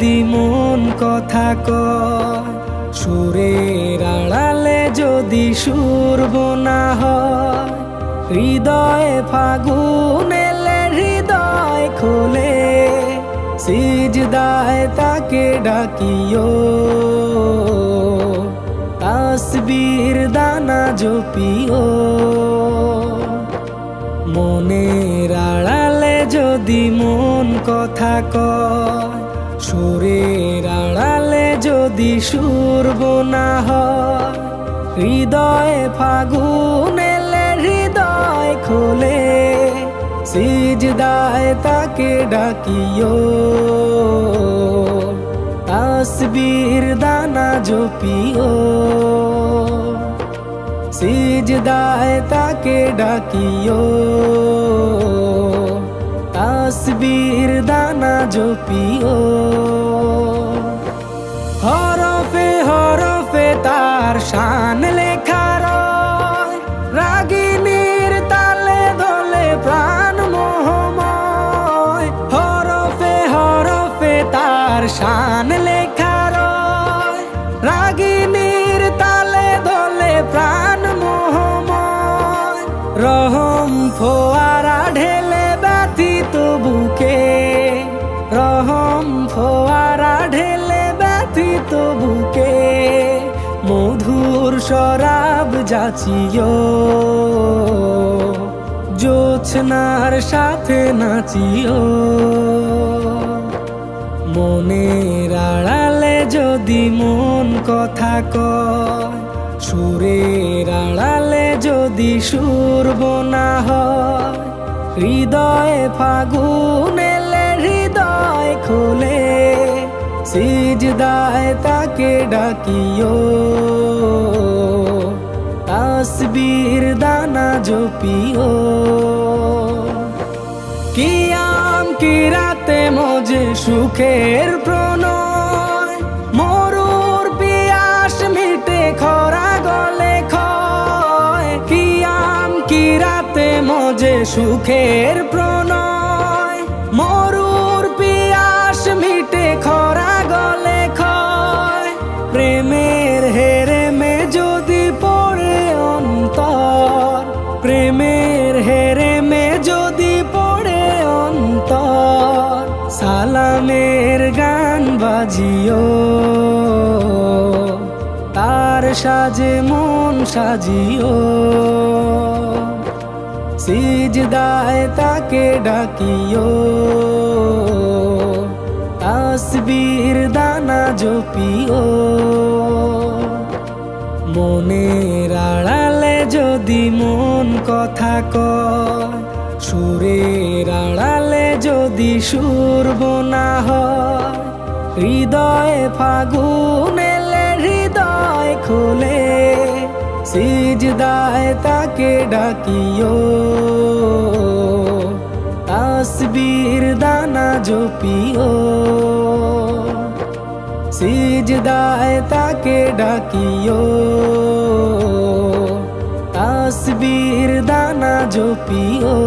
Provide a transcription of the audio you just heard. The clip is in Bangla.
যদি মন কথা কয়, সুরের আড়ালে যদি সুর বোনা হয়, হৃদয়ে ফাগুন এলে হৃদয় খোলে, সিজদায় তাকে ডাকিও, তাসবির দানা জপিও। মনের আড়ালে যদি মন কথা কয়, সুরের আড়ালে যদি সুর বোনা হয়, হৃদয়ে ফাগুন এলে হৃদয় খোলে, সিজদায় তাকে ডাকিও, তাসবির দানা জপিও। সিজদায় তাকে ডাকিও, তাসবির দানা জপিও। হরফে হরফে তার শান লেখা রয়, রাগিনীর তালে দোলে প্রাণ মোহময়। হরফে হরফে তার শান লেখা রয়, রাগিনীর তালে দোলে প্রাণ মোহময়। রহম ফোয়ারা ঢেলে ব্যথিত বুকে, রহম ফোয়ারা ঢেলে ব্যথিত বুকে, মধুর শরাব যাচিও, জোছনার সাথে নাচিও। মনের আড়ালে যদি মন কথা কয়, সুরের আড়ালে যদি সুর বোনা হয়, হৃদয়ে ফাগুন এলে হৃদয় খোলে, সিজদায় তাকে ডাকিও, তাসবির দানা জপিও। কিয়াম কি রাতে মজে সুখের প্রণয়, মরুর পিয়াস মিটে খরা গলে ক্ষয়। কিয়াম কি রাতে মজে সুখের প্রণয়, মরুর পিয়াস মিটে খরা গলে ক্ষয়। প্রেমের হেরেমে যদি পড়ে অন্তর, প্রেমের হেরেমে যদি পড়ে অন্তর, সালামের গান বাজিও, তার সাজে মন সাজিও। সিজদায় তাকে ডাকিও, তাসবির দানা জপিও। মনের আড়ালে যদি মন কথা কয়, সুরের আড়ালে যদি সুর বোনা হয়, হৃদয়ে ফাগুন এলে হৃদয় খোলে, সিজদায় তাকে ডাকিও, তাসবির দানা জপিও। সিজদায় তাকে ডাকিও, তাসবির দানা জপিও।